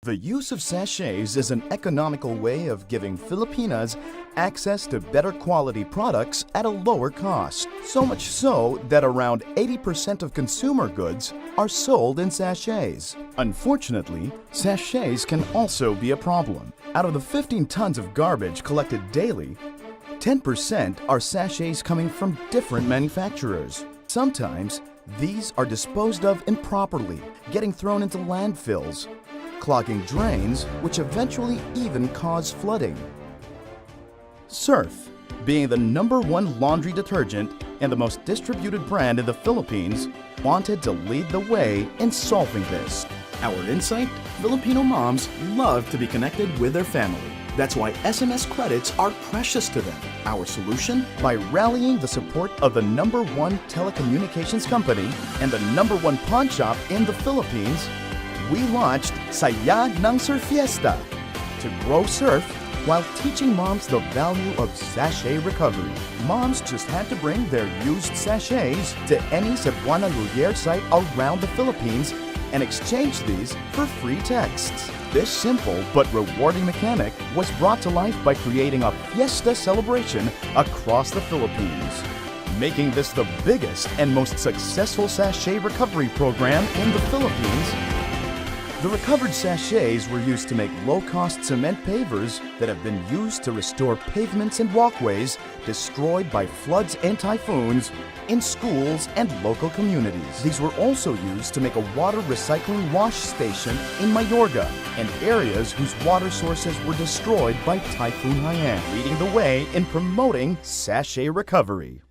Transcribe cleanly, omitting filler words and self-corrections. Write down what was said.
The use of sachets is an economical way of giving Filipinas access to better quality products at a lower cost. So much so that around 80% of consumer goods are sold in sachets. Unfortunately, sachets can also be a problem. Out of the 15 tons of garbage collected daily, 10% are sachets coming from different manufacturers. Sometimes, these are disposed of improperly, getting thrown into landfills, clogging drains, which eventually even cause flooding. Surf, being the #1 laundry detergent and the most distributed brand in the Philippines, wanted to lead the way in solving this. Our insight? Filipino moms love to be connected with their family. That's why SMS credits are precious to them. Our solution? By rallying the support of the #1 telecommunications company and the #1 pawn shop in the Philippines, we launched Saya ng Surf Fiesta to grow surf while teaching moms the value of sachet recovery. Moms just had to bring their used sachets to any Cebuana Lulier site around the Philippines and exchange these for free texts. This simple but rewarding mechanic was brought to life by creating a fiesta celebration across the Philippines, making this the biggest and most successful sachet recovery program in the Philippines. The recovered sachets were used to make low-cost cement pavers that have been used to restore pavements and walkways destroyed by floods and typhoons in schools and local communities. These were also used to make a water recycling wash station in Mayorga and areas whose water sources were destroyed by Typhoon Haiyan, leading the way in promoting sachet recovery.